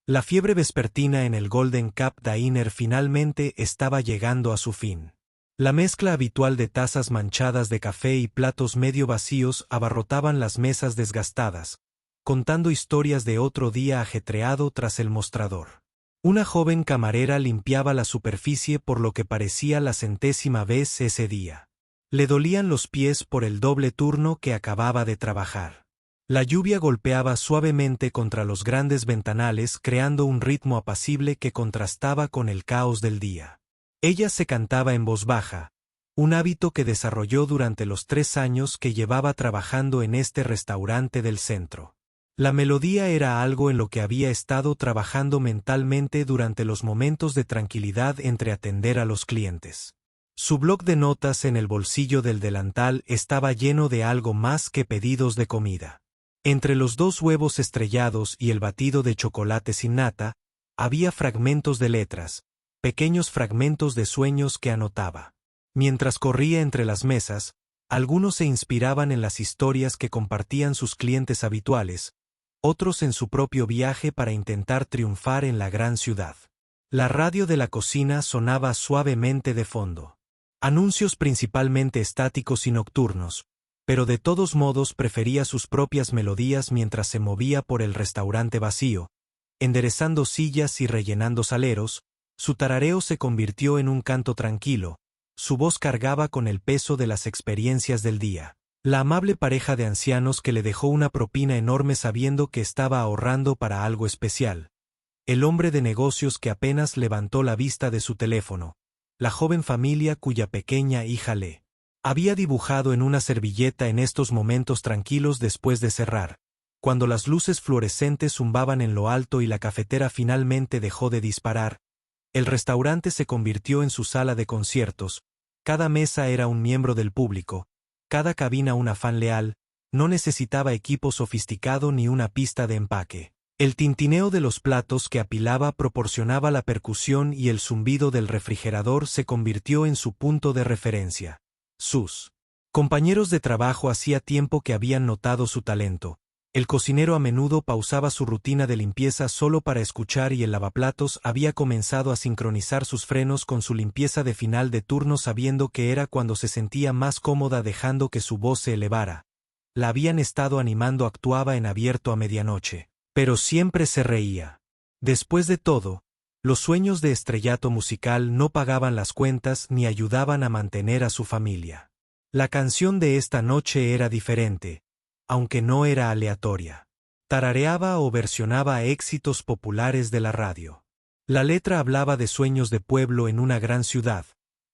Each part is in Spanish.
La fiebre vespertina en el Golden Cup Diner finalmente estaba llegando a su fin. La mezcla habitual de tazas manchadas de café y platos medio vacíos abarrotaban las mesas desgastadas, contando historias de otro día ajetreado tras el mostrador. Una joven camarera limpiaba la superficie por lo que parecía la 100ª vez ese día. Le dolían los pies por el doble turno que acababa de trabajar. La lluvia golpeaba suavemente contra los grandes ventanales creando un ritmo apacible que contrastaba con el caos del día. Ella se cantaba en voz baja, un hábito que desarrolló durante los 3 años que llevaba trabajando en este restaurante del centro. La melodía era algo en lo que había estado trabajando mentalmente durante los momentos de tranquilidad entre atender a los clientes. Su bloc de notas en el bolsillo del delantal estaba lleno de algo más que pedidos de comida. Entre los 2 huevos estrellados y el batido de chocolate sin nata, había fragmentos de letras, pequeños fragmentos de sueños que anotaba. Mientras corría entre las mesas, algunos se inspiraban en las historias que compartían sus clientes habituales, otros en su propio viaje para intentar triunfar en la gran ciudad. La radio de la cocina sonaba suavemente de fondo. Anuncios principalmente estáticos y nocturnos, pero de todos modos prefería sus propias melodías mientras se movía por el restaurante vacío, enderezando sillas y rellenando saleros. Su tarareo se convirtió en un canto tranquilo, su voz cargaba con el peso de las experiencias del día. La amable pareja de ancianos que le dejó una propina enorme sabiendo que estaba ahorrando para algo especial. El hombre de negocios que apenas levantó la vista de su teléfono. La joven familia cuya pequeña hija le había dibujado en una servilleta en estos momentos tranquilos después de cerrar, cuando las luces fluorescentes zumbaban en lo alto y la cafetera finalmente dejó de disparar. El restaurante se convirtió en su sala de conciertos, cada mesa era un miembro del público, cada cabina una fan leal, no necesitaba equipo sofisticado ni una pista de empaque. El tintineo de los platos que apilaba proporcionaba la percusión y el zumbido del refrigerador se convirtió en su punto de referencia. Sus compañeros de trabajo hacía tiempo que habían notado su talento. El cocinero a menudo pausaba su rutina de limpieza solo para escuchar y el lavaplatos había comenzado a sincronizar sus frenos con su limpieza de final de turno sabiendo que era cuando se sentía más cómoda dejando que su voz se elevara. La habían estado animando, actuaba en abierto a medianoche, pero siempre se reía. Después de todo, los sueños de estrellato musical no pagaban las cuentas ni ayudaban a mantener a su familia. La canción de esta noche era diferente, aunque no era aleatoria. Tarareaba o versionaba éxitos populares de la radio. La letra hablaba de sueños de pueblo en una gran ciudad,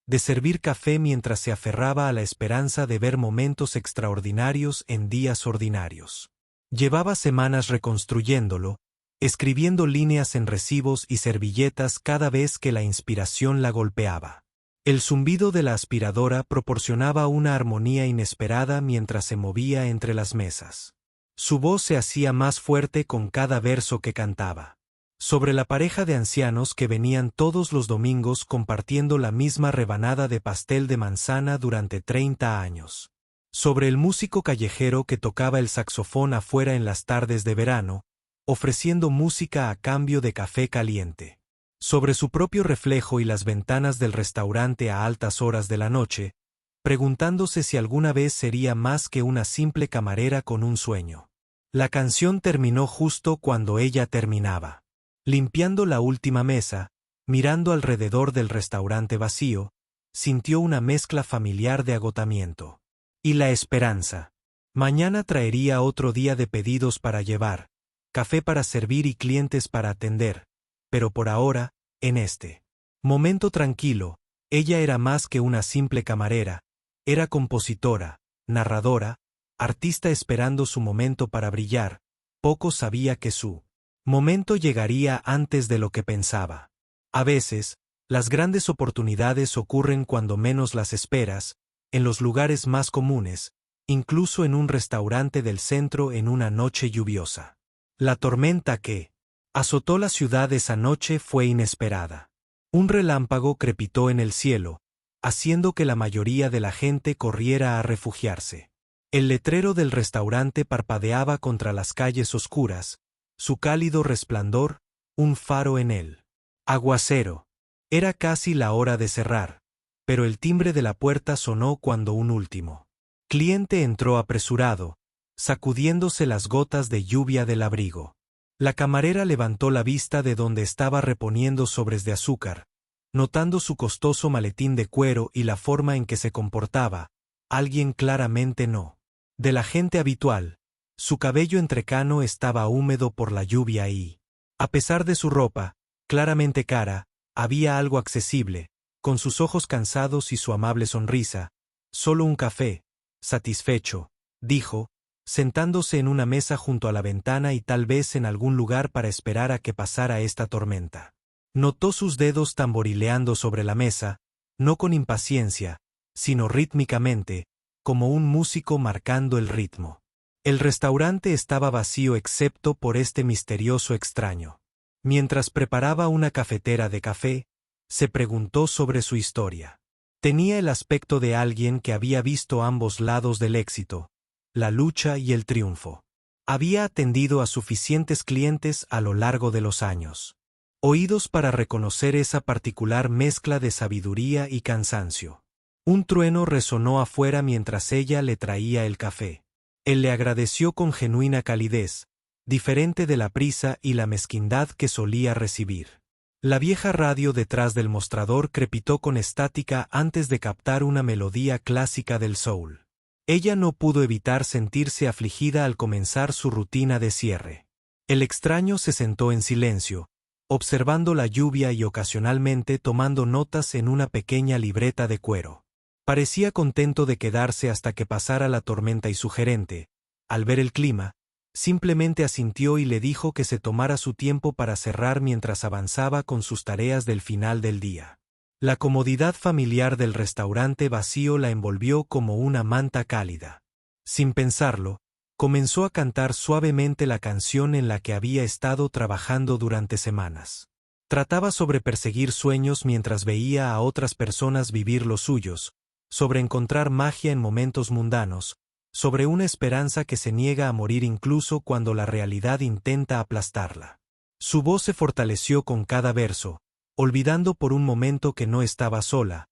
de servir café mientras se aferraba a la esperanza de ver momentos extraordinarios en días ordinarios. Llevaba semanas reconstruyéndolo, escribiendo líneas en recibos y servilletas cada vez que la inspiración la golpeaba. El zumbido de la aspiradora proporcionaba una armonía inesperada mientras se movía entre las mesas. Su voz se hacía más fuerte con cada verso que cantaba. Sobre la pareja de ancianos que venían todos los domingos compartiendo la misma rebanada de pastel de manzana durante 30 años. Sobre el músico callejero que tocaba el saxofón afuera en las tardes de verano, ofreciendo música a cambio de café caliente. Sobre su propio reflejo y las ventanas del restaurante a altas horas de la noche, preguntándose si alguna vez sería más que una simple camarera con un sueño. La canción terminó justo cuando ella terminaba. Limpiando la última mesa, mirando alrededor del restaurante vacío, sintió una mezcla familiar de agotamiento. Y la esperanza. Mañana traería otro día de pedidos para llevar, café para servir y clientes para atender. Pero por ahora, en este momento tranquilo, ella era más que una simple camarera, era compositora, narradora, artista esperando su momento para brillar. Poco sabía que su momento llegaría antes de lo que pensaba. A veces, las grandes oportunidades ocurren cuando menos las esperas, en los lugares más comunes, incluso en un restaurante del centro en una noche lluviosa. La tormenta que azotó la ciudad esa noche fue inesperada. Un relámpago crepitó en el cielo, haciendo que la mayoría de la gente corriera a refugiarse. El letrero del restaurante parpadeaba contra las calles oscuras, su cálido resplandor, un faro en el aguacero. Era casi la hora de cerrar, pero el timbre de la puerta sonó cuando un último cliente entró apresurado, sacudiéndose las gotas de lluvia del abrigo. La camarera levantó la vista de donde estaba reponiendo sobres de azúcar, notando su costoso maletín de cuero y la forma en que se comportaba. Alguien claramente no de la gente habitual. Su cabello entrecano estaba húmedo por la lluvia y, a pesar de su ropa, claramente cara, había algo accesible, con sus ojos cansados y su amable sonrisa. Solo un café. Satisfecho, dijo, sentándose en una mesa junto a la ventana y tal vez en algún lugar para esperar a que pasara esta tormenta. Notó sus dedos tamborileando sobre la mesa, no con impaciencia, sino rítmicamente, como un músico marcando el ritmo. El restaurante estaba vacío excepto por este misterioso extraño. Mientras preparaba una cafetera de café, se preguntó sobre su historia. Tenía el aspecto de alguien que había visto ambos lados del éxito, la lucha y el triunfo. Había atendido a suficientes clientes a lo largo de los años. Oídos para reconocer esa particular mezcla de sabiduría y cansancio. Un trueno resonó afuera mientras ella le traía el café. Él le agradeció con genuina calidez, diferente de la prisa y la mezquindad que solía recibir. La vieja radio detrás del mostrador crepitó con estática antes de captar una melodía clásica del soul. Ella no pudo evitar sentirse afligida al comenzar su rutina de cierre. El extraño se sentó en silencio, observando la lluvia y ocasionalmente tomando notas en una pequeña libreta de cuero. Parecía contento de quedarse hasta que pasara la tormenta y su gerente, al ver el clima, simplemente asintió y le dijo que se tomara su tiempo para cerrar mientras avanzaba con sus tareas del final del día. La comodidad familiar del restaurante vacío la envolvió como una manta cálida. Sin pensarlo, comenzó a cantar suavemente la canción en la que había estado trabajando durante semanas. Trataba sobre perseguir sueños mientras veía a otras personas vivir los suyos, sobre encontrar magia en momentos mundanos, sobre una esperanza que se niega a morir incluso cuando la realidad intenta aplastarla. Su voz se fortaleció con cada verso, olvidando por un momento que no estaba sola.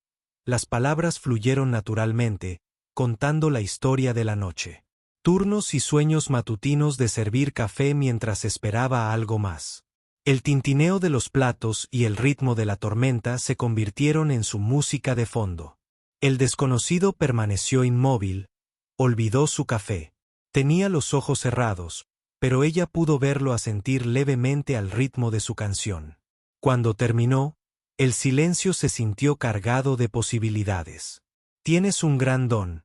Las palabras fluyeron naturalmente, contando la historia de la noche. Turnos y sueños matutinos de servir café mientras esperaba algo más. El tintineo de los platos y el ritmo de la tormenta se convirtieron en su música de fondo. El desconocido permaneció inmóvil, olvidó su café. Tenía los ojos cerrados, pero ella pudo verlo asentir levemente al ritmo de su canción. Cuando terminó, el silencio se sintió cargado de posibilidades. «Tienes un gran don»,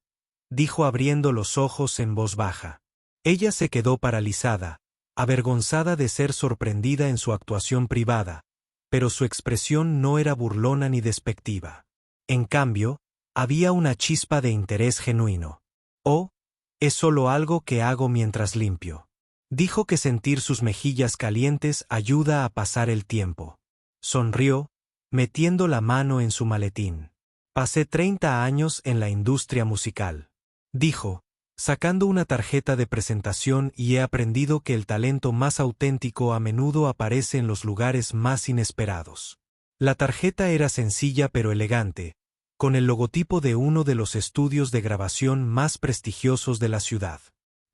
dijo abriendo los ojos en voz baja. Ella se quedó paralizada, avergonzada de ser sorprendida en su actuación privada, pero su expresión no era burlona ni despectiva. En cambio, había una chispa de interés genuino. «Oh, es solo algo que hago mientras limpio». Dijo que sentir sus mejillas calientes ayuda a pasar el tiempo. Sonrió, metiendo la mano en su maletín. «Pasé 30 años en la industria musical», dijo, sacando una tarjeta de presentación, y he aprendido que el talento más auténtico a menudo aparece en los lugares más inesperados. La tarjeta era sencilla pero elegante, con el logotipo de uno de los estudios de grabación más prestigiosos de la ciudad.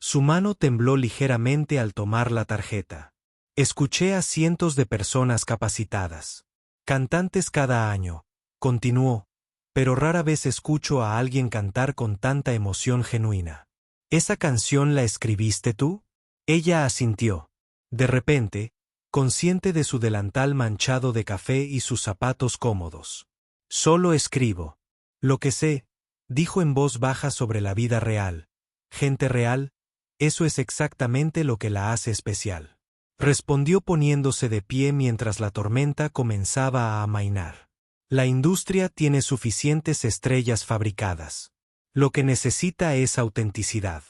Su mano tembló ligeramente al tomar la tarjeta. «Escuché a cientos de personas capacitadas. Cantantes cada año», continuó, «pero rara vez escucho a alguien cantar con tanta emoción genuina». «¿Esa canción la escribiste tú?». Ella asintió. De repente, consciente de su delantal manchado de café y sus zapatos cómodos. «Solo escribo lo que sé», dijo en voz baja, «sobre la vida real. Gente real, eso es exactamente lo que la hace especial». Respondió poniéndose de pie mientras la tormenta comenzaba a amainar. «La industria tiene suficientes estrellas fabricadas. Lo que necesita es autenticidad.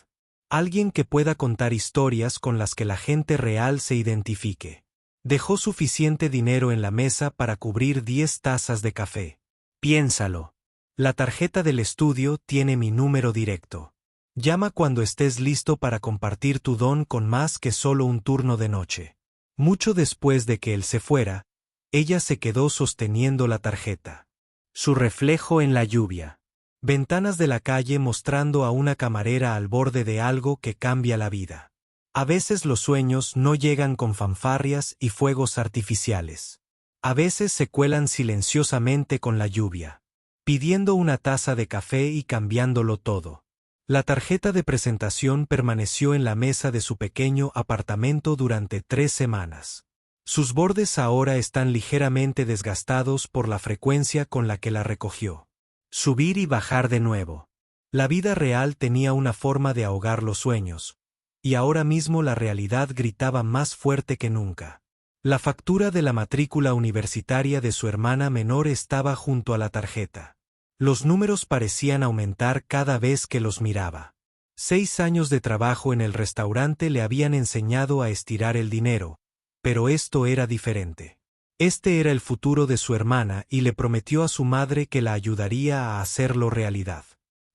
Alguien que pueda contar historias con las que la gente real se identifique». Dejó suficiente dinero en la mesa para cubrir 10 tazas de café. «Piénsalo. La tarjeta del estudio tiene mi número directo. Llama cuando estés listo para compartir tu don con más que solo un turno de noche». Mucho después de que él se fuera, ella se quedó sosteniendo la tarjeta. Su reflejo en la lluvia. Ventanas de la calle mostrando a una camarera al borde de algo que cambia la vida. A veces los sueños no llegan con fanfarrias y fuegos artificiales. A veces se cuelan silenciosamente con la lluvia, pidiendo una taza de café y cambiándolo todo. La tarjeta de presentación permaneció en la mesa de su pequeño apartamento durante 3 semanas. Sus bordes ahora están ligeramente desgastados por la frecuencia con la que la recogió. Subir y bajar de nuevo. La vida real tenía una forma de ahogar los sueños, y ahora mismo la realidad gritaba más fuerte que nunca. La factura de la matrícula universitaria de su hermana menor estaba junto a la tarjeta. Los números parecían aumentar cada vez que los miraba. 6 años de trabajo en el restaurante le habían enseñado a estirar el dinero, pero esto era diferente. Este era el futuro de su hermana y le prometió a su madre que la ayudaría a hacerlo realidad.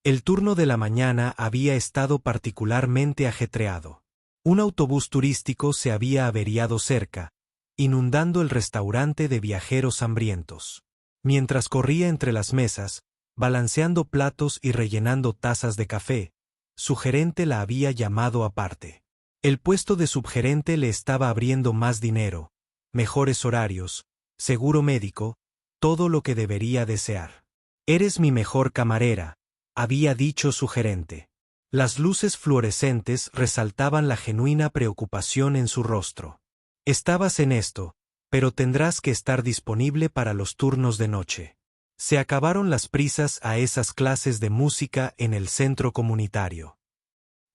El turno de la mañana había estado particularmente ajetreado. Un autobús turístico se había averiado cerca, inundando el restaurante de viajeros hambrientos. Mientras corría entre las mesas, balanceando platos y rellenando tazas de café, su gerente la había llamado aparte. El puesto de subgerente le estaba abriendo más dinero, mejores horarios, seguro médico, todo lo que debería desear. «Eres mi mejor camarera», había dicho su gerente. Las luces fluorescentes resaltaban la genuina preocupación en su rostro. «Estabas en esto, pero tendrás que estar disponible para los turnos de noche». Se acabaron las prisas a esas clases de música en el centro comunitario.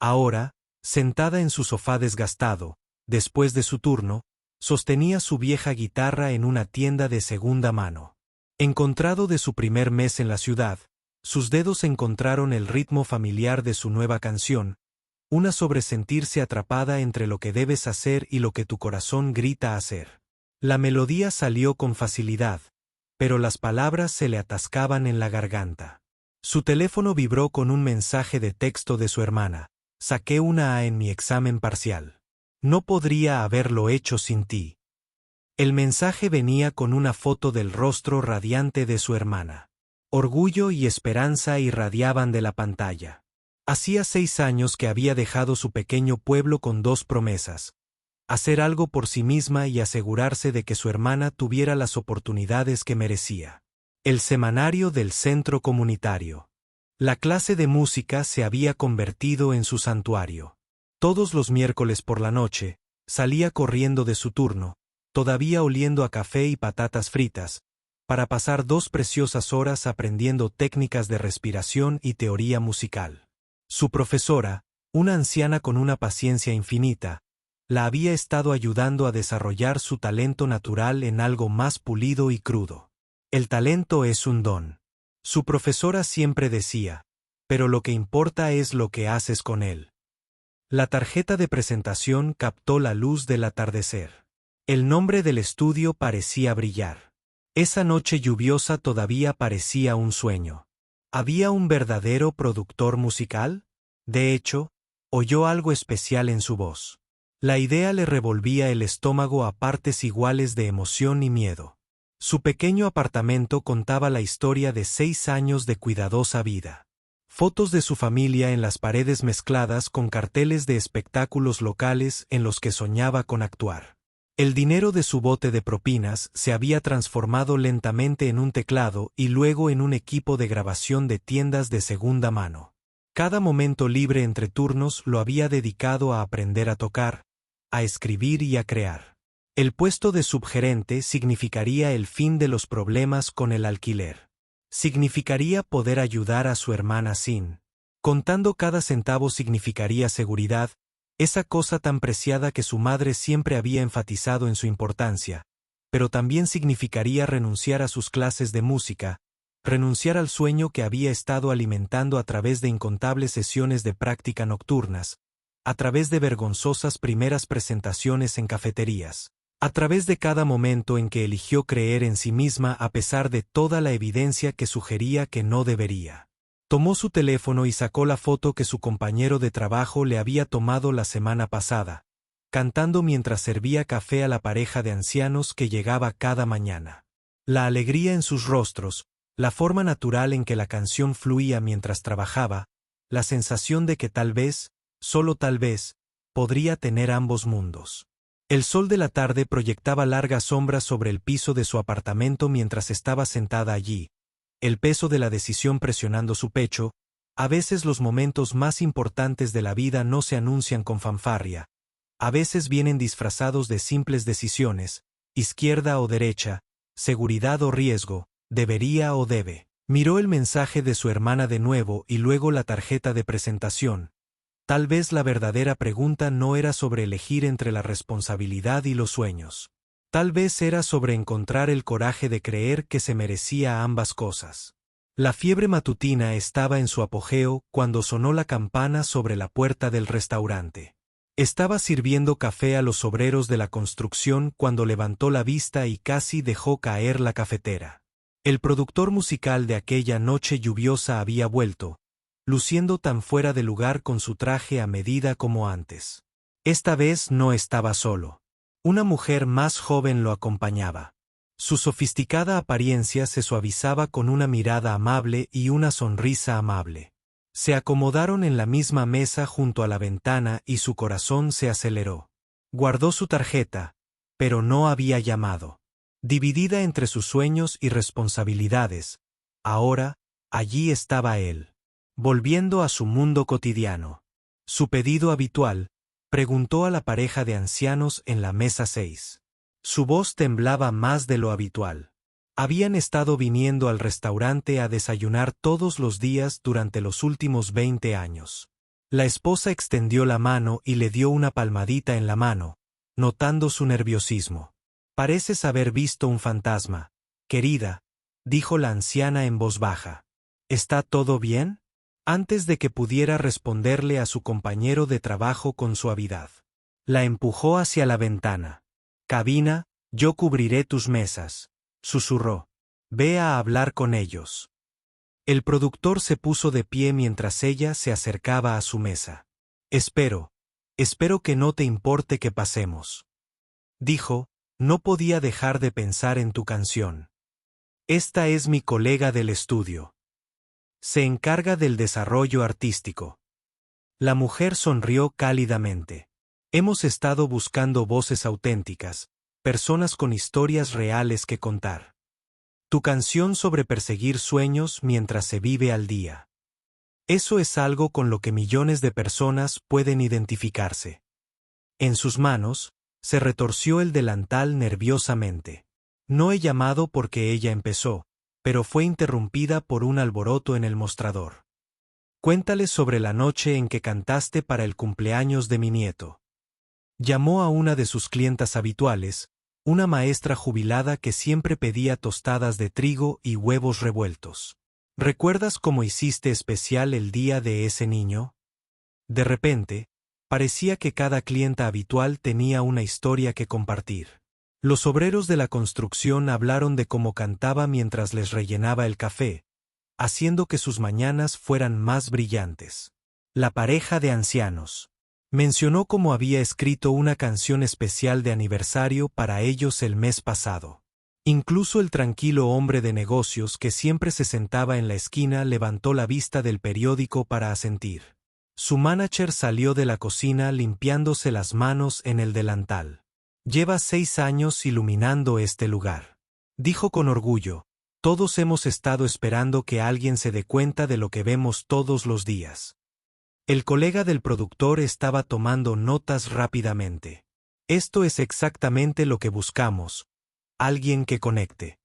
Ahora, sentada en su sofá desgastado, después de su turno, sostenía su vieja guitarra en una tienda de segunda mano. Encontrado de su primer mes en la ciudad, sus dedos encontraron el ritmo familiar de su nueva canción, una sobre sentirse atrapada entre lo que debes hacer y lo que tu corazón grita hacer. La melodía salió con facilidad, pero las palabras se le atascaban en la garganta. Su teléfono vibró con un mensaje de texto de su hermana. «Saqué una A en mi examen parcial. No podría haberlo hecho sin ti». El mensaje venía con una foto del rostro radiante de su hermana. Orgullo y esperanza irradiaban de la pantalla. Hacía 6 años que había dejado su pequeño pueblo con 2 promesas: hacer algo por sí misma y asegurarse de que su hermana tuviera las oportunidades que merecía. El semanario del centro comunitario. La clase de música se había convertido en su santuario. Todos los miércoles por la noche, salía corriendo de su turno, todavía oliendo a café y patatas fritas, para pasar 2 preciosas horas aprendiendo técnicas de respiración y teoría musical. Su profesora, una anciana con una paciencia infinita, la había estado ayudando a desarrollar su talento natural en algo más pulido y crudo. El talento es un don. Su profesora siempre decía, pero lo que importa es lo que haces con él. La tarjeta de presentación captó la luz del atardecer. El nombre del estudio parecía brillar. Esa noche lluviosa todavía parecía un sueño. ¿Había un verdadero productor musical? De hecho, oyó algo especial en su voz. La idea le revolvía el estómago a partes iguales de emoción y miedo. Su pequeño apartamento contaba la historia de 6 años de cuidadosa vida. Fotos de su familia en las paredes mezcladas con carteles de espectáculos locales en los que soñaba con actuar. El dinero de su bote de propinas se había transformado lentamente en un teclado y luego en un equipo de grabación de tiendas de segunda mano. Cada momento libre entre turnos lo había dedicado a aprender a tocar, a escribir y a crear. El puesto de subgerente significaría el fin de los problemas con el alquiler. Significaría poder ayudar a su hermana sin. Contando cada centavo significaría seguridad, esa cosa tan preciada que su madre siempre había enfatizado en su importancia, pero también significaría renunciar a sus clases de música, renunciar al sueño que había estado alimentando a través de incontables sesiones de práctica nocturnas, a través de vergonzosas primeras presentaciones en cafeterías, a través de cada momento en que eligió creer en sí misma a pesar de toda la evidencia que sugería que no debería. Tomó su teléfono y sacó la foto que su compañero de trabajo le había tomado la semana pasada, cantando mientras servía café a la pareja de ancianos que llegaba cada mañana. La alegría en sus rostros, la forma natural en que la canción fluía mientras trabajaba, la sensación de que tal vez, solo tal vez, podría tener ambos mundos. El sol de la tarde proyectaba largas sombras sobre el piso de su apartamento mientras estaba sentada allí, el peso de la decisión presionando su pecho. A veces los momentos más importantes de la vida no se anuncian con fanfarria. A veces vienen disfrazados de simples decisiones, izquierda o derecha, seguridad o riesgo, debería o debe. Miró el mensaje de su hermana de nuevo y luego la tarjeta de presentación. Tal vez la verdadera pregunta no era sobre elegir entre la responsabilidad y los sueños. Tal vez era sobre encontrar el coraje de creer que se merecía ambas cosas. La fiebre matutina estaba en su apogeo cuando sonó la campana sobre la puerta del restaurante. Estaba sirviendo café a los obreros de la construcción cuando levantó la vista y casi dejó caer la cafetera. El productor musical de aquella noche lluviosa había vuelto, luciendo tan fuera de lugar con su traje a medida como antes. Esta vez no estaba solo. Una mujer más joven lo acompañaba. Su sofisticada apariencia se suavizaba con una mirada amable y una sonrisa amable. Se acomodaron en la misma mesa junto a la ventana y su corazón se aceleró. Guardó su tarjeta, pero no había llamado. Dividida entre sus sueños y responsabilidades, ahora, allí estaba él, volviendo a su mundo cotidiano. Su pedido habitual, preguntó a la pareja de ancianos en la mesa 6. Su voz temblaba más de lo habitual. Habían estado viniendo al restaurante a desayunar todos los días durante los últimos 20 años. La esposa extendió la mano y le dio una palmadita en la mano, notando su nerviosismo. «Pareces haber visto un fantasma, querida», dijo la anciana en voz baja. «¿Está todo bien?», antes de que pudiera responderle a su compañero de trabajo con suavidad. La empujó hacia la ventana. «Cabina, yo cubriré tus mesas», susurró. «Ve a hablar con ellos». El productor se puso de pie mientras ella se acercaba a su mesa. Espero que no te importe que pasemos», dijo. «No podía dejar de pensar en tu canción. Esta es mi colega del estudio. Se encarga del desarrollo artístico». La mujer sonrió cálidamente. «Hemos estado buscando voces auténticas, personas con historias reales que contar. Tu canción sobre perseguir sueños mientras se vive al día. Eso es algo con lo que millones de personas pueden identificarse». En sus manos, se retorció el delantal nerviosamente. «No he llamado porque ella empezó, pero fue interrumpida por un alboroto en el mostrador. Cuéntale sobre la noche en que cantaste para el cumpleaños de mi nieto». Llamó a una de sus clientas habituales, una maestra jubilada que siempre pedía tostadas de trigo y huevos revueltos. «¿Recuerdas cómo hiciste especial el día de ese niño?». De repente, parecía que cada clienta habitual tenía una historia que compartir. Los obreros de la construcción hablaron de cómo cantaba mientras les rellenaba el café, haciendo que sus mañanas fueran más brillantes. La pareja de ancianos mencionó cómo había escrito una canción especial de aniversario para ellos el mes pasado. Incluso el tranquilo hombre de negocios que siempre se sentaba en la esquina levantó la vista del periódico para asentir. Su manager salió de la cocina limpiándose las manos en el delantal. «Lleva 6 años iluminando este lugar», dijo con orgullo. «Todos hemos estado esperando que alguien se dé cuenta de lo que vemos todos los días». El colega del productor estaba tomando notas rápidamente. «Esto es exactamente lo que buscamos. Alguien que conecte.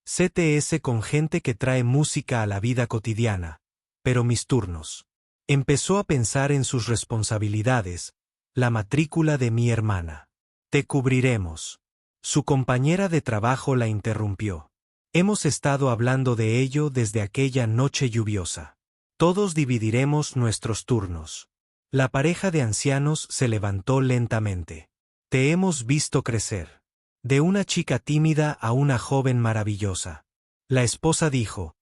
CTS con gente que trae música a la vida cotidiana. Pero mis turnos». Empezó a pensar en sus responsabilidades, la matrícula de mi hermana. «Te cubriremos». Su compañera de trabajo la interrumpió. «Hemos estado hablando de ello desde aquella noche lluviosa. Todos dividiremos nuestros turnos». La pareja de ancianos se levantó lentamente. «Te hemos visto crecer. De una chica tímida a una joven maravillosa». La esposa dijo.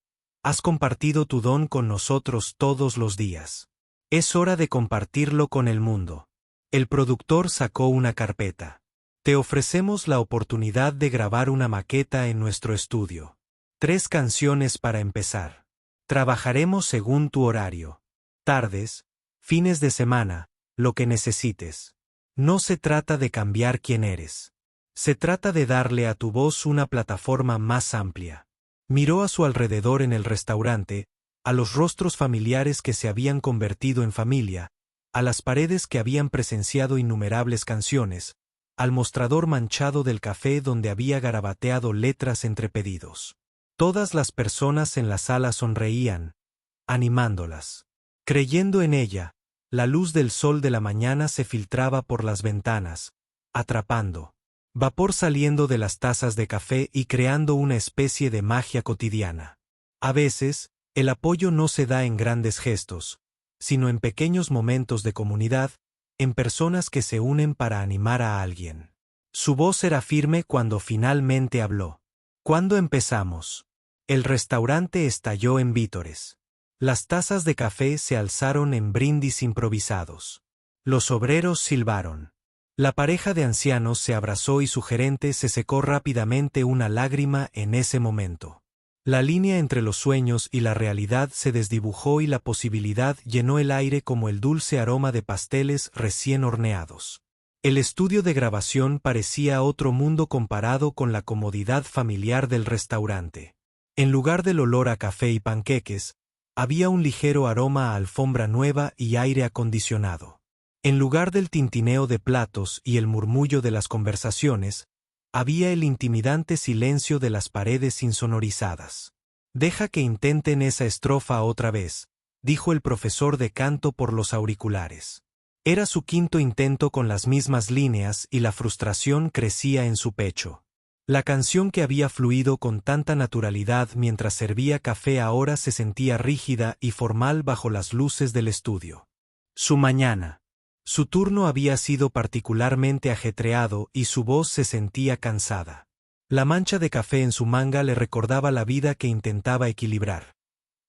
«Has compartido tu don con nosotros todos los días. Es hora de compartirlo con el mundo». El productor sacó una carpeta. Te ofrecemos la oportunidad de grabar una maqueta en nuestro estudio. 3 canciones para empezar. Trabajaremos según tu horario. Tardes, fines de semana, lo que necesites. No se trata de cambiar quién eres. Se trata de darle a tu voz una plataforma más amplia. Miró a su alrededor en el restaurante, a los rostros familiares que se habían convertido en familia, a las paredes que habían presenciado innumerables canciones, al mostrador manchado del café donde había garabateado letras entre pedidos. Todas las personas en la sala sonreían, animándolas. Creyendo en ella, la luz del sol de la mañana se filtraba por las ventanas, atrapando vapor saliendo de las tazas de café y creando una especie de magia cotidiana. A veces, el apoyo no se da en grandes gestos, sino en pequeños momentos de comunidad, en personas que se unen para animar a alguien. Su voz era firme cuando finalmente habló. ¿Cuándo empezamos? El restaurante estalló en vítores. Las tazas de café se alzaron en brindis improvisados. Los obreros silbaron. La pareja de ancianos se abrazó y su gerente se secó rápidamente una lágrima en ese momento. La línea entre los sueños y la realidad se desdibujó y la posibilidad llenó el aire como el dulce aroma de pasteles recién horneados. El estudio de grabación parecía otro mundo comparado con la comodidad familiar del restaurante. En lugar del olor a café y panqueques, había un ligero aroma a alfombra nueva y aire acondicionado. En lugar del tintineo de platos y el murmullo de las conversaciones, había el intimidante silencio de las paredes insonorizadas. «Deja que intenten esa estrofa otra vez», dijo el profesor de canto por los auriculares. Era su 5º intento con las mismas líneas y la frustración crecía en su pecho. La canción que había fluido con tanta naturalidad mientras servía café ahora se sentía rígida y formal bajo las luces del estudio. Su mañana. Su turno había sido particularmente ajetreado y su voz se sentía cansada. La mancha de café en su manga le recordaba la vida que intentaba equilibrar.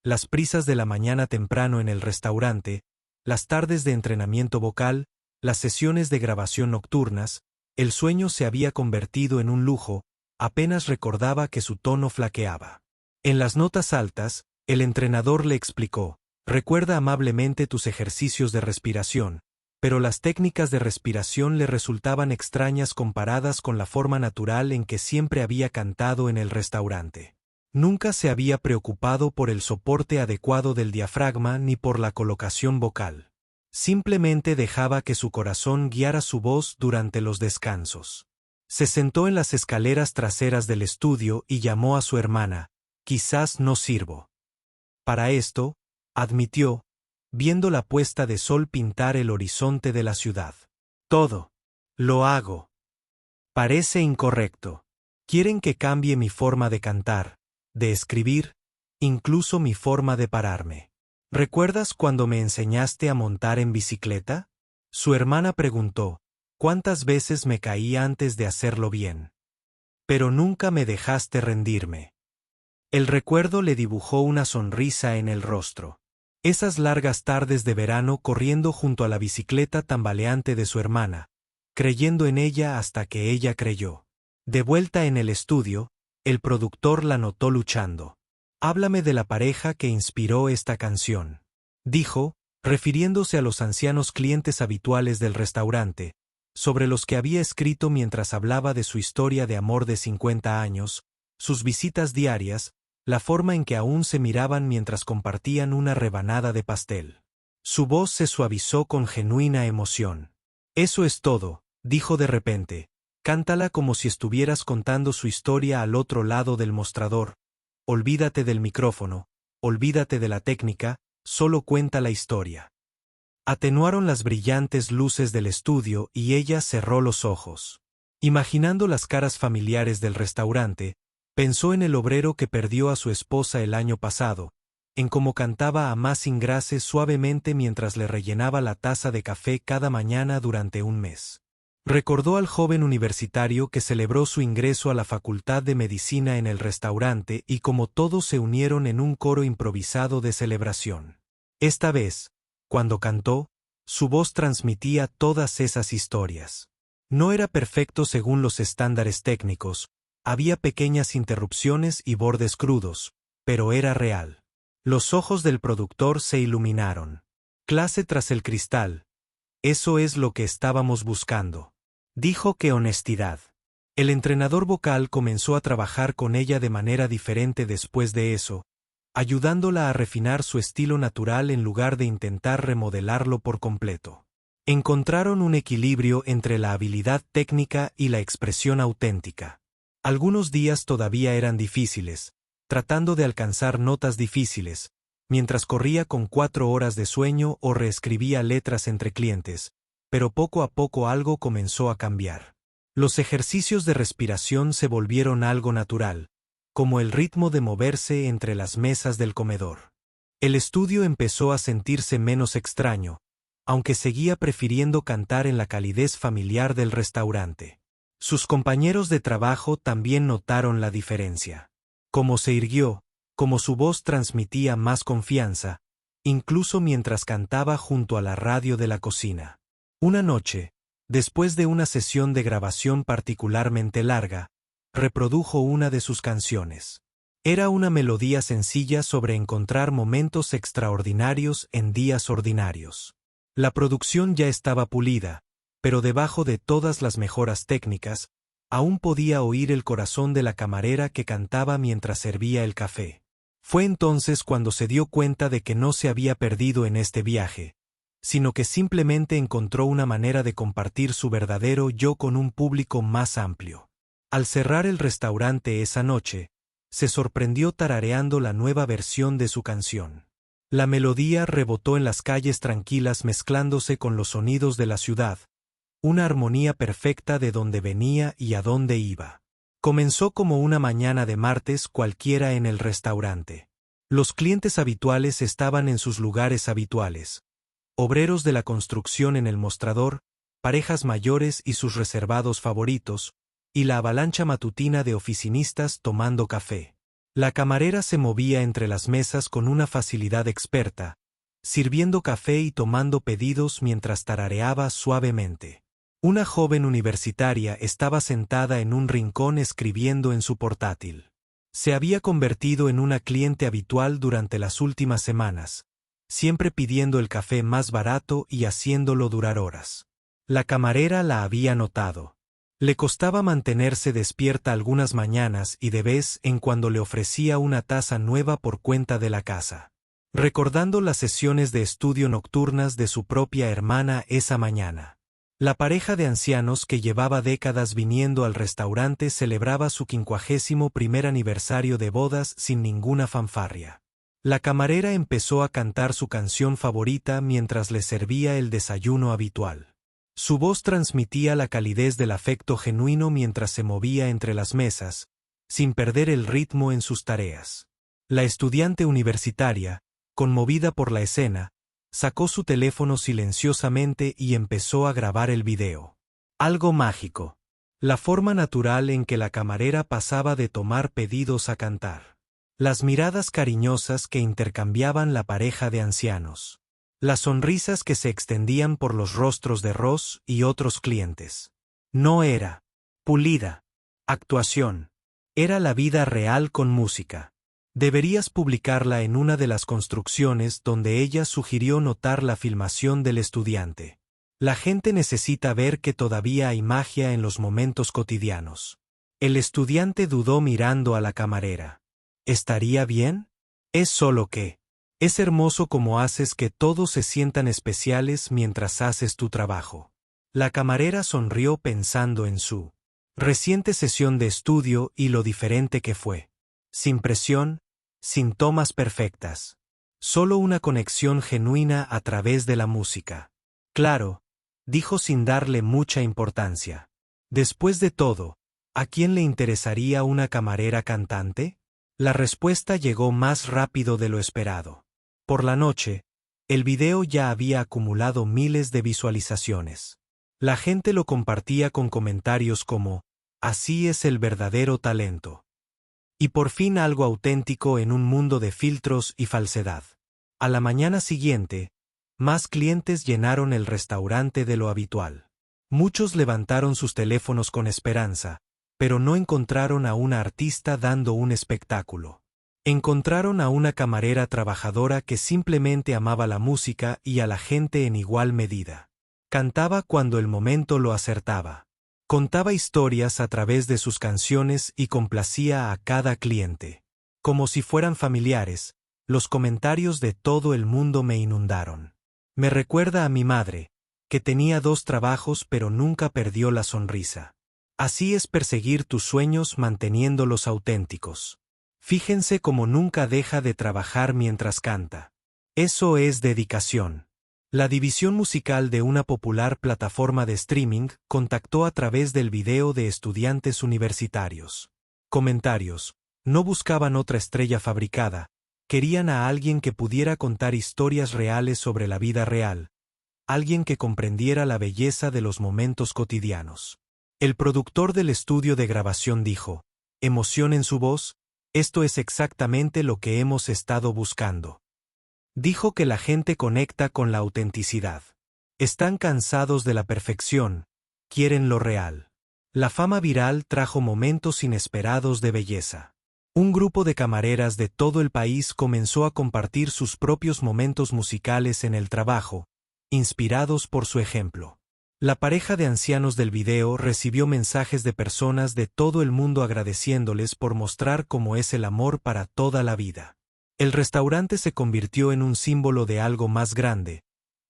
Las prisas de la mañana temprano en el restaurante, las tardes de entrenamiento vocal, las sesiones de grabación nocturnas, el sueño se había convertido en un lujo, apenas recordaba que su tono flaqueaba. En las notas altas, el entrenador le explicó, recuerda amablemente tus ejercicios de respiración, pero las técnicas de respiración le resultaban extrañas comparadas con la forma natural en que siempre había cantado en el restaurante. Nunca se había preocupado por el soporte adecuado del diafragma ni por la colocación vocal. Simplemente dejaba que su corazón guiara su voz durante los descansos. Se sentó en las escaleras traseras del estudio y llamó a su hermana. «Quizás no sirvo». Para esto, admitió, viendo la puesta de sol pintar el horizonte de la ciudad. «Todo. Lo hago. Parece incorrecto. Quieren que cambie mi forma de cantar, de escribir, incluso mi forma de pararme. ¿Recuerdas cuando me enseñaste a montar en bicicleta?». Su hermana preguntó, «¿Cuántas veces me caí antes de hacerlo bien? Pero nunca me dejaste rendirme». El recuerdo le dibujó una sonrisa en el rostro. Esas largas tardes de verano corriendo junto a la bicicleta tambaleante de su hermana, creyendo en ella hasta que ella creyó. De vuelta en el estudio, el productor la notó luchando. «Háblame de la pareja que inspiró esta canción», dijo, refiriéndose a los ancianos clientes habituales del restaurante, sobre los que había escrito mientras hablaba de su historia de amor de 50 años, sus visitas diarias, la forma en que aún se miraban mientras compartían una rebanada de pastel. Su voz se suavizó con genuina emoción. «Eso es todo», dijo de repente. «Cántala como si estuvieras contando su historia al otro lado del mostrador. Olvídate del micrófono, olvídate de la técnica, solo cuenta la historia». Atenuaron las brillantes luces del estudio y ella cerró los ojos. Imaginando las caras familiares del restaurante, pensó en el obrero que perdió a su esposa el año pasado, en cómo cantaba a Amazing Grace suavemente mientras le rellenaba la taza de café cada mañana durante un mes. Recordó al joven universitario que celebró su ingreso a la Facultad de Medicina en el restaurante y cómo todos se unieron en un coro improvisado de celebración. Esta vez, cuando cantó, Su voz transmitía todas esas historias. No era perfecto según los estándares técnicos, había pequeñas interrupciones y bordes crudos, pero era real. Los ojos del productor se iluminaron. Clase tras el cristal. Eso es lo que estábamos buscando. Dijo que honestidad. El entrenador vocal comenzó a trabajar con ella de manera diferente después de eso, ayudándola a refinar su estilo natural en lugar de intentar remodelarlo por completo. Encontraron un equilibrio entre la habilidad técnica y la expresión auténtica. Algunos días todavía eran difíciles, tratando de alcanzar notas difíciles, mientras corría con 4 horas de sueño o reescribía letras entre clientes, pero poco a poco algo comenzó a cambiar. Los ejercicios de respiración se volvieron algo natural, como el ritmo de moverse entre las mesas del comedor. El estudio empezó a sentirse menos extraño, aunque seguía prefiriendo cantar en la calidez familiar del restaurante. Sus compañeros de trabajo también notaron la diferencia. Cómo se irguió, como su voz transmitía más confianza, incluso mientras cantaba junto a la radio de la cocina. Una noche, después de una sesión de grabación particularmente larga, reprodujo una de sus canciones. Era una melodía sencilla sobre encontrar momentos extraordinarios en días ordinarios. La producción ya estaba pulida, pero debajo de todas las mejoras técnicas, aún podía oír el corazón de la camarera que cantaba mientras servía el café. Fue entonces cuando se dio cuenta de que no se había perdido en este viaje, sino que simplemente encontró una manera de compartir su verdadero yo con un público más amplio. Al cerrar el restaurante esa noche, se sorprendió tarareando la nueva versión de su canción. La melodía rebotó en las calles tranquilas mezclándose con los sonidos de la ciudad, una armonía perfecta de dónde venía y a dónde iba. Comenzó como una mañana de martes cualquiera en el restaurante. Los clientes habituales estaban en sus lugares habituales. Obreros de la construcción en el mostrador, parejas mayores y sus reservados favoritos, y la avalancha matutina de oficinistas tomando café. La camarera se movía entre las mesas con una facilidad experta, sirviendo café y tomando pedidos mientras tarareaba suavemente. Una joven universitaria estaba sentada en un rincón escribiendo en su portátil. Se había convertido en una cliente habitual durante las últimas semanas, siempre pidiendo el café más barato y haciéndolo durar horas. La camarera la había notado. Le costaba mantenerse despierta algunas mañanas y de vez en cuando le ofrecía una taza nueva por cuenta de la casa. Recordando las sesiones de estudio nocturnas de su propia hermana esa mañana. La pareja de ancianos que llevaba décadas viniendo al restaurante celebraba su 51º aniversario de bodas sin ninguna fanfarria. La camarera empezó a cantar su canción favorita mientras le servía el desayuno habitual. Su voz transmitía la calidez del afecto genuino mientras se movía entre las mesas, sin perder el ritmo en sus tareas. La estudiante universitaria, conmovida por la escena, sacó su teléfono silenciosamente y empezó a grabar el video. Algo mágico. La forma natural en que la camarera pasaba de tomar pedidos a cantar. Las miradas cariñosas que intercambiaban la pareja de ancianos. Las sonrisas que se extendían por los rostros de Ross y otros clientes. No era pulida actuación. Era la vida real con música. Deberías publicarla en una de las construcciones donde ella sugirió notar la filmación del estudiante. La gente necesita ver que todavía hay magia en los momentos cotidianos. El estudiante dudó mirando a la camarera. ¿Estaría bien? Es solo que. Es hermoso como haces que todos se sientan especiales mientras haces tu trabajo. La camarera sonrió pensando en su reciente sesión de estudio y lo diferente que fue. Sin presión, sin tomas perfectas. Solo una conexión genuina a través de la música. Claro, dijo sin darle mucha importancia. Después de todo, ¿a quién le interesaría una camarera cantante? La respuesta llegó más rápido de lo esperado. Por la noche, el video ya había acumulado miles de visualizaciones. La gente lo compartía con comentarios como, así es el verdadero talento. Y por fin algo auténtico en un mundo de filtros y falsedad. A la mañana siguiente, Más clientes llenaron el restaurante de lo habitual. Muchos levantaron sus teléfonos con esperanza, pero no encontraron a una artista dando un espectáculo. Encontraron a una camarera trabajadora que simplemente amaba la música y a la gente en igual medida. Cantaba cuando el momento lo acertaba. Contaba historias a través de sus canciones y complacía a cada cliente. Como si fueran familiares, los comentarios de todo el mundo me inundaron. Me recuerda a mi madre, que tenía 2 trabajos pero nunca perdió la sonrisa. Así es perseguir tus sueños manteniéndolos auténticos. Fíjense cómo nunca deja de trabajar mientras canta. Eso es dedicación. La división musical de una popular plataforma de streaming contactó a través del video de estudiantes universitarios. Comentarios: no buscaban otra estrella fabricada, querían a alguien que pudiera contar historias reales sobre la vida real, alguien que comprendiera la belleza de los momentos cotidianos. El productor del estudio de grabación dijo: emoción en su voz, esto es exactamente lo que hemos estado buscando. Dijo que la gente conecta con la autenticidad. Están cansados de la perfección, quieren lo real. La fama viral trajo momentos inesperados de belleza. Un grupo de camareras de todo el país comenzó a compartir sus propios momentos musicales en el trabajo, inspirados por su ejemplo. La pareja de ancianos del video recibió mensajes de personas de todo el mundo agradeciéndoles por mostrar cómo es el amor para toda la vida. El restaurante se convirtió en un símbolo de algo más grande,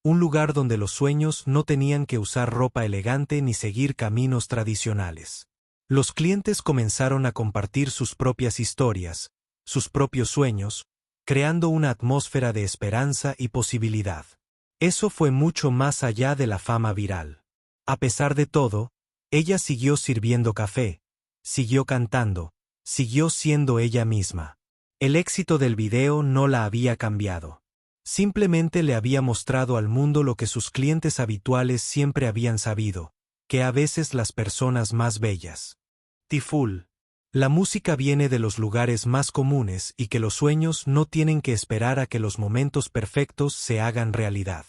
un lugar donde los sueños no tenían que usar ropa elegante ni seguir caminos tradicionales. Los clientes comenzaron a compartir sus propias historias, sus propios sueños, creando una atmósfera de esperanza y posibilidad. Eso fue mucho más allá de la fama viral. A pesar de todo, ella siguió sirviendo café, siguió cantando, siguió siendo ella misma. El éxito del video no la había cambiado. Simplemente le había mostrado al mundo lo que sus clientes habituales siempre habían sabido, que a veces las personas más bellas. Tiful. La música viene de los lugares más comunes y que los sueños no tienen que esperar a que los momentos perfectos se hagan realidad.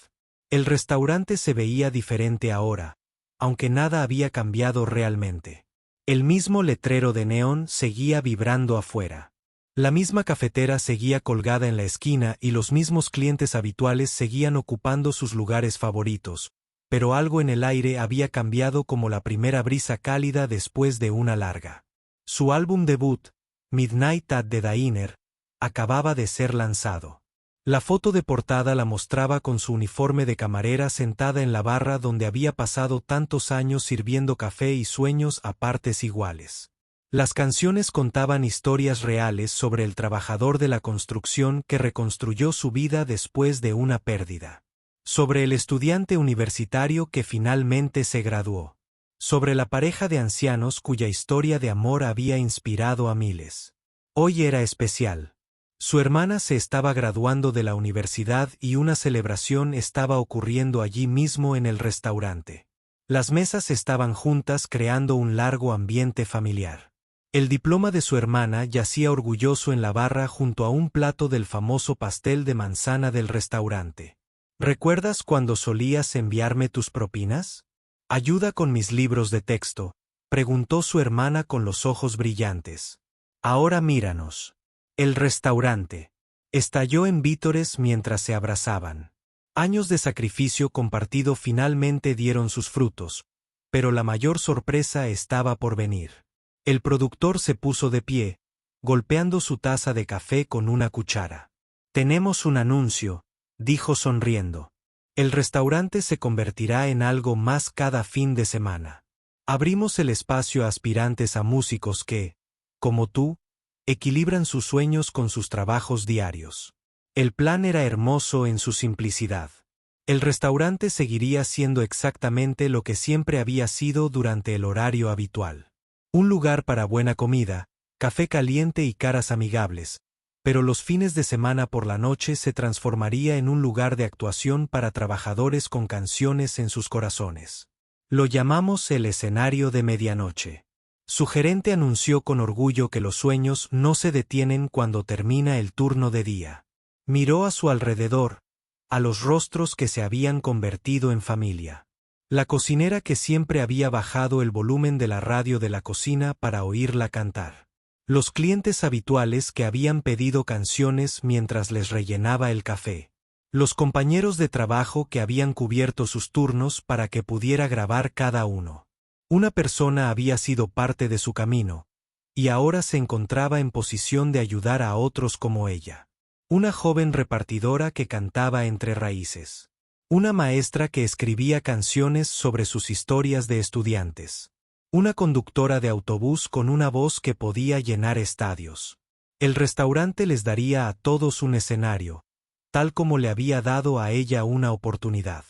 El restaurante se veía diferente ahora, aunque nada había cambiado realmente. El mismo letrero de neón seguía vibrando afuera. La misma cafetera seguía colgada en la esquina y los mismos clientes habituales seguían ocupando sus lugares favoritos, pero algo en el aire había cambiado como la primera brisa cálida después de una larga. Su álbum debut, Midnight at the Diner, acababa de ser lanzado. La foto de portada la mostraba con su uniforme de camarera sentada en la barra donde había pasado tantos años sirviendo café y sueños a partes iguales. Las canciones contaban historias reales sobre el trabajador de la construcción que reconstruyó su vida después de una pérdida. Sobre el estudiante universitario que finalmente se graduó. Sobre la pareja de ancianos cuya historia de amor había inspirado a miles. Hoy era especial. Su hermana se estaba graduando de la universidad y una celebración estaba ocurriendo allí mismo en el restaurante. Las mesas estaban juntas creando un largo ambiente familiar. El diploma de su hermana yacía orgulloso en la barra junto a un plato del famoso pastel de manzana del restaurante. ¿Recuerdas cuando solías enviarme tus propinas? ¿Ayuda con mis libros de texto?, preguntó su hermana con los ojos brillantes. Ahora míranos. El restaurante. Estalló en vítores mientras se abrazaban. Años de sacrificio compartido finalmente dieron sus frutos, pero la mayor sorpresa estaba por venir. El productor se puso de pie, golpeando su taza de café con una cuchara. Tenemos un anuncio, dijo sonriendo. El restaurante se convertirá en algo más cada fin de semana. Abrimos el espacio a aspirantes a músicos que, como tú, equilibran sus sueños con sus trabajos diarios. El plan era hermoso en su simplicidad. El restaurante seguiría siendo exactamente lo que siempre había sido durante el horario habitual. Un lugar para buena comida, café caliente y caras amigables, pero los fines de semana por la noche se transformaría en un lugar de actuación para trabajadores con canciones en sus corazones. Lo llamamos el escenario de medianoche. Su gerente anunció con orgullo que los sueños no se detienen cuando termina el turno de día. Miró a su alrededor, a los rostros que se habían convertido en familia. La cocinera que siempre había bajado el volumen de la radio de la cocina para oírla cantar. Los clientes habituales que habían pedido canciones mientras les rellenaba el café. Los compañeros de trabajo que habían cubierto sus turnos para que pudiera grabar cada uno. Una persona había sido parte de su camino, y ahora se encontraba en posición de ayudar a otros como ella. Una joven repartidora que cantaba entre raíces. Una maestra que escribía canciones sobre sus historias de estudiantes. Una conductora de autobús con una voz que podía llenar estadios. El restaurante les daría a todos un escenario, tal como le había dado a ella una oportunidad.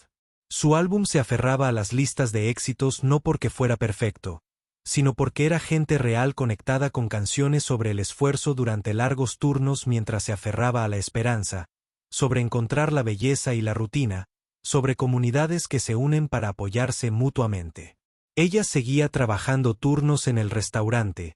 Su álbum se aferraba a las listas de éxitos no porque fuera perfecto, sino porque era gente real conectada con canciones sobre el esfuerzo durante largos turnos mientras se aferraba a la esperanza, sobre encontrar la belleza y la rutina, sobre comunidades que se unen para apoyarse mutuamente. Ella seguía trabajando turnos en el restaurante,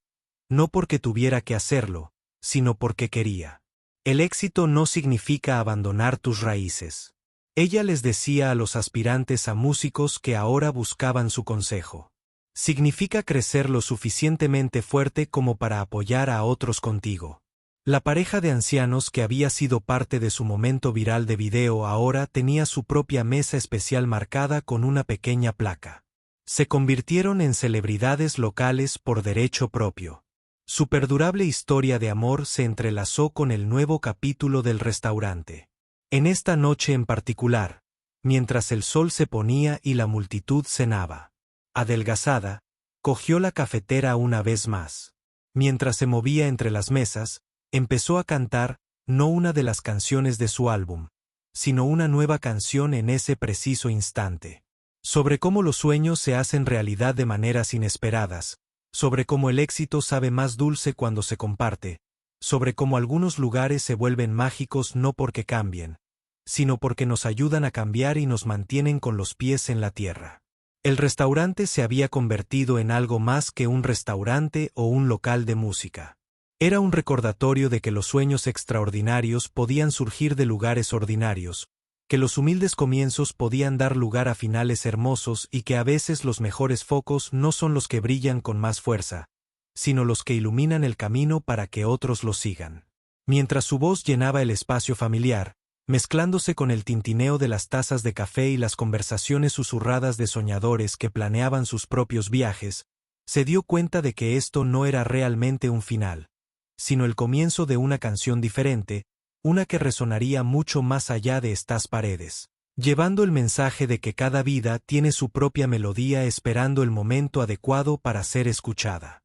no porque tuviera que hacerlo, sino porque quería. El éxito no significa abandonar tus raíces. Ella les decía a los aspirantes a músicos que ahora buscaban su consejo. Significa crecer lo suficientemente fuerte como para apoyar a otros contigo. La pareja de ancianos que había sido parte de su momento viral de video ahora tenía su propia mesa especial marcada con una pequeña placa. Se convirtieron en celebridades locales por derecho propio. Su perdurable historia de amor se entrelazó con el nuevo capítulo del restaurante. En esta noche en particular, mientras el sol se ponía y la multitud cenaba. Adelgazada, cogió la cafetera una vez más. Mientras se movía entre las mesas, empezó a cantar, no una de las canciones de su álbum, sino una nueva canción en ese preciso instante. Sobre cómo los sueños se hacen realidad de maneras inesperadas, sobre cómo el éxito sabe más dulce cuando se comparte, sobre cómo algunos lugares se vuelven mágicos no porque cambien, sino porque nos ayudan a cambiar y nos mantienen con los pies en la tierra. El restaurante se había convertido en algo más que un restaurante o un local de música. Era un recordatorio de que los sueños extraordinarios podían surgir de lugares ordinarios, que los humildes comienzos podían dar lugar a finales hermosos y que a veces los mejores focos no son los que brillan con más fuerza, sino los que iluminan el camino para que otros lo sigan. Mientras su voz llenaba el espacio familiar, mezclándose con el tintineo de las tazas de café y las conversaciones susurradas de soñadores que planeaban sus propios viajes, se dio cuenta de que esto no era realmente un final, sino el comienzo de una canción diferente, una que resonaría mucho más allá de estas paredes, llevando el mensaje de que cada vida tiene su propia melodía esperando el momento adecuado para ser escuchada.